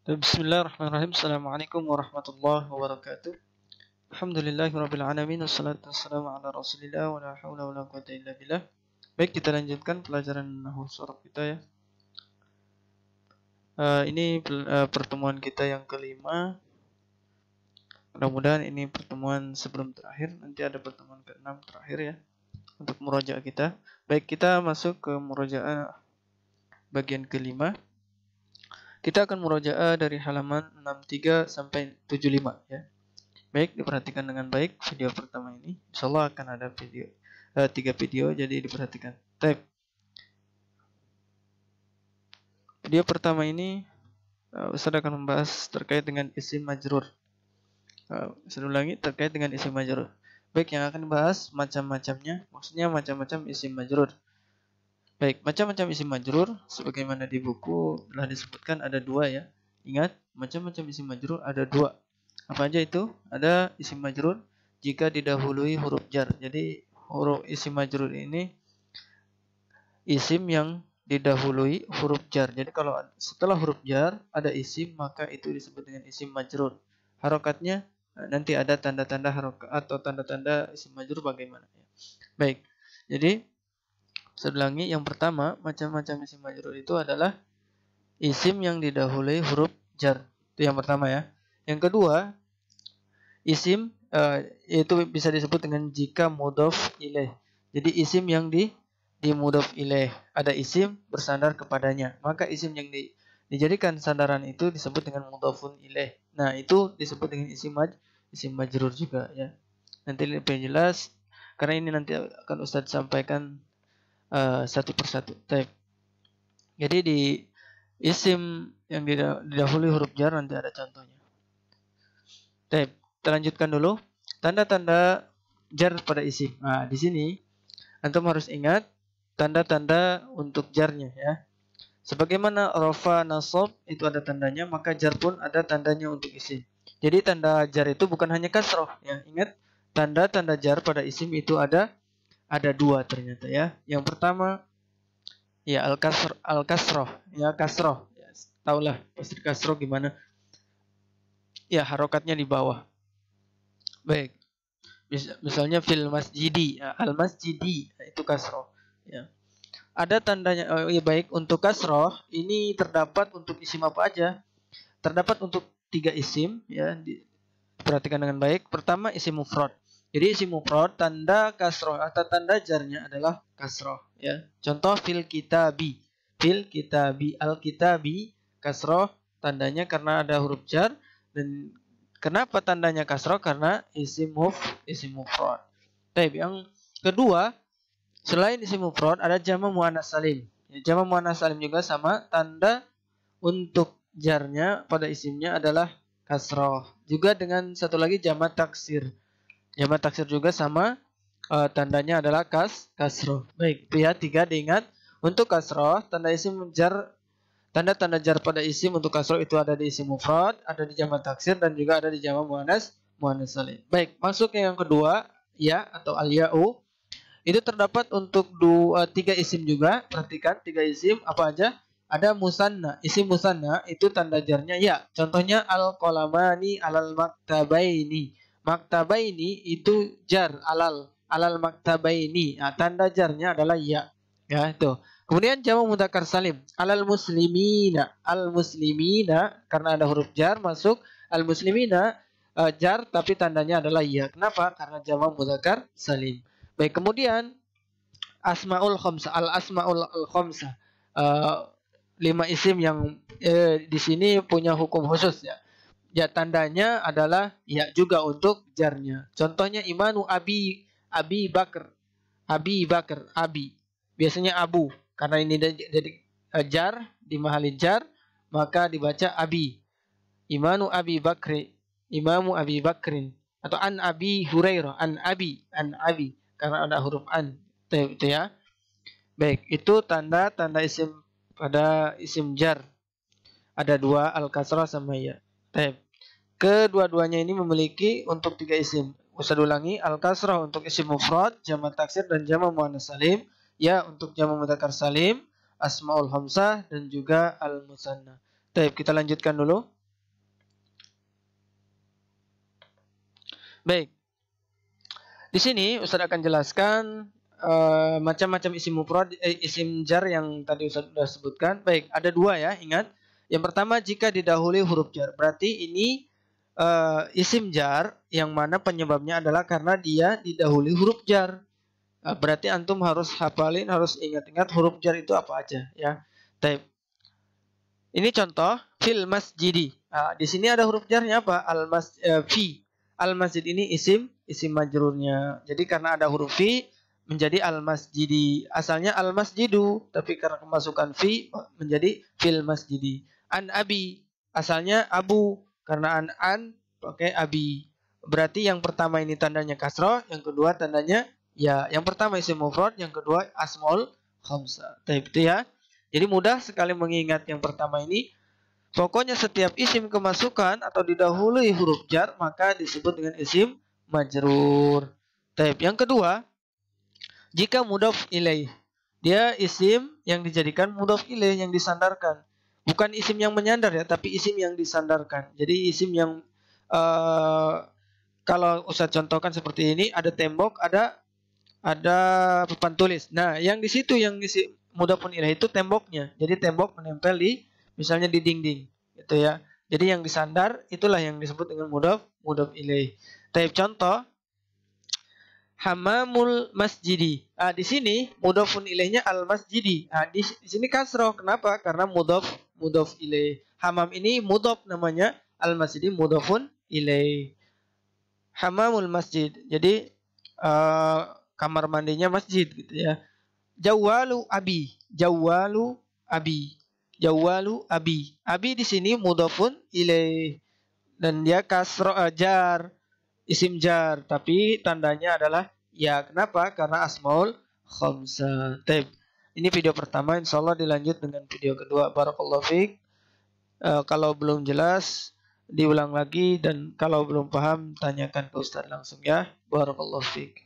Bismillahirrahmanirrahim. Assalamualaikum warahmatullahi wabarakatuh. Alhamdulillahirabbil alamin wassalatu wassalamu ala Rasulillah wa la haula wa la quwwata illa billah. Baik, kita lanjutkan pelajaran nahwu shorof kita ya. Ini pertemuan kita yang kelima. Mudah-mudahan ini pertemuan sebelum terakhir. Nanti ada pertemuan ke-6 terakhir ya untuk murojaah kita. Baik, kita masuk ke murojaah bagian kelima. Kita akan murojaah dari halaman 63 sampai 75 ya. Baik, diperhatikan dengan baik video pertama ini. Insyaallah akan ada video 3 video, jadi diperhatikan. Baik. Video pertama ini Ustaz akan membahas terkait dengan isim majrur. Saya ulangi, terkait dengan isim majrur. Baik, yang akan dibahas macam-macamnya, maksudnya macam-macam isim majrur. Baik, macam-macam isim majrur sebagaimana di buku telah disebutkan ada 2 ya. Ingat, macam-macam isim majrur ada 2. Apa aja itu? Ada isim majrur jika didahului huruf jar. Jadi huruf isim majrur ini isim yang didahului huruf jar. Jadi kalau setelah huruf jar ada isim, maka itu disebut dengan isim majrur. Harokatnya nanti ada tanda-tanda harokat atau tanda-tanda isim majrur bagaimana ya. Baik. Jadi saya ulangi, yang pertama, macam-macam isim majrur itu adalah isim yang didahului huruf jar. Itu yang pertama ya. Yang kedua, isim itu bisa disebut dengan jika mudhof ilaih. Jadi isim yang di mudhof ilaih, ada isim bersandar kepadanya, maka isim yang dijadikan sandaran itu disebut dengan mudhofun ilaih. Nah, itu disebut dengan isim majrur juga ya. Nanti lebih jelas karena ini nanti akan Ustaz sampaikan satu persatu. Baik. Jadi di isim yang didahului huruf jar nanti ada contohnya. Baik, kita lanjutkan dulu. Tanda-tanda jar pada isim. Nah, di sini antum harus ingat tanda-tanda untuk jarnya ya. Sebagaimana rafa, nasab itu ada tandanya, maka jar pun ada tandanya untuk isim. Jadi tanda jar itu bukan hanya kasroh ya. Ingat, tanda-tanda jar pada isim itu ada 2 ternyata ya. Yang pertama ya al-kasroh ya, kasroh. Ya, taulah pasti kasroh gimana? Ya, harokatnya di bawah. Baik. Misalnya fil masjidi, ya, al masjidi itu kasroh ya. Ada tandanya ya, baik, untuk kasroh ini terdapat untuk isim apa aja? Terdapat untuk 3 isim ya, perhatikan dengan baik. Pertama isim mufrad. Jadi isim mufrad tanda kasroh atau tanda jarnya adalah kasroh ya. Contoh fil kitabi. Fil kitabi, al kitabi kasroh tandanya karena ada huruf jar. Dan kenapa tandanya kasroh? Karena isim mufrad. Baik, yang kedua, selain isim mufrad ada jamak muannas salim. Ya, jamak muannas salim juga sama, tanda untuk jarnya pada isimnya adalah kasroh. Juga dengan satu lagi jamak taksir. Jamak taksir juga sama, tandanya adalah kasroh. Baik, lihat 3 diingat. Untuk kasroh, tanda isim jar, tanda-tanda jar pada isim untuk kasroh itu ada di isim mufrad, ada di jamak taksir, dan juga ada di jamak muannas salim. Baik, masuk yang kedua, ya atau al-ya'u. Itu terdapat untuk 3 isim juga. Perhatikan 3 isim apa aja? Ada musanna. Isim musanna itu tanda jarnya ya. Contohnya al-qalamani alal maktabaini. Maktabaini itu jar alal maktabaini. Nah, tanda jarnya adalah ya. Ya, itu. Kemudian jamak mudzakkar salim alal muslimina. Al muslimina karena ada huruf jar masuk al muslimina, jar tapi tandanya adalah ya. Kenapa? Karena jamak mudzakkar salim. Baik, kemudian asmaul khamsah, al asmaul khamsah, 5 isim yang di sini punya hukum khusus ya. Ya, tandanya adalah ya juga untuk jarnya. Contohnya imanu abi bakr, abi. Biasanya abu karena ini jadi jar, dimahalin jar, maka dibaca abi. Imanu abi bakri, imamu abi bakrin, atau an abi hurairah, an abi karena ada huruf an itu ya. Baik, itu tanda-tanda isim pada isim jar. Ada 2, al-kasrah sama ya. Baik. Kedua-duanya ini memiliki untuk 3 isim. Usah ulangi, al-kasrah untuk isim mufrad, jamak taksir dan jamak muannas salim. Ya untuk jamak mudzakkar salim, asmaul khamsah dan juga al-musanna. Baik, kita lanjutkan dulu. Baik. Di sini Ustaz akan jelaskan macam-macam isim mufrad, isim jar yang tadi Ustaz sudah sebutkan. Baik, ada dua ya, ingat. Yang pertama jika didahului huruf jar. Berarti ini isim jar yang mana penyebabnya adalah karena dia didahului huruf jar. Berarti antum harus hafalin, harus ingat-ingat huruf jar itu apa aja ya. Baik. Ini contoh fil masjidi. Di sini ada huruf jarnya apa? Fi. Al masjid ini isim majrurnya. Jadi karena ada huruf fi menjadi al masjidi. Asalnya al masjidu, tapi karena kemasukan fi menjadi fil masjidi. An abi, asalnya abu, karena an pakai abi. Berarti yang pertama ini tandanya kasroh, yang kedua tandanya ya. Yang pertama isim mufrad, yang kedua asmaul khamsah. Itu ya. Jadi mudah sekali mengingat yang pertama ini. Pokoknya setiap isim kemasukan atau didahului huruf jar maka disebut dengan isim majrur. Yang kedua, jika mudhof ilaih. Dia isim yang dijadikan mudhof ilaih, yang disandarkan. Bukan isim yang menyandar ya, tapi isim yang disandarkan. Jadi isim yang kalau Ustaz contohkan seperti ini, ada tembok, ada papan tulis. Nah, yang di situ yang isi mudhofun ilaih itu temboknya. Jadi tembok menempel di misalnya di dinding, gitu ya. Jadi yang disandar itulah yang disebut dengan mudhof ilaih. Contoh hamamul masjidi. Di sini mudhofun ilaihnya al masjidi. Di sini kasroh. Kenapa? Karena mudhof ilaih. Hamam ini mudhof namanya, al masjidi mudhofun ilaih. Hamamul masjid. Jadi kamar mandinya masjid gitu ya. Jawalu abi. Abi di sini mudhofun ilaih dan dia kasro jar, isim jar, tapi tandanya adalah ya. Kenapa? Karena asmaul khamsah. Ini video pertama, insyaallah dilanjut dengan video kedua. Barakallahu fiik. Kalau belum jelas diulang lagi, dan kalau belum paham tanyakan ke Ustaz langsung ya. Barakallahu fiik.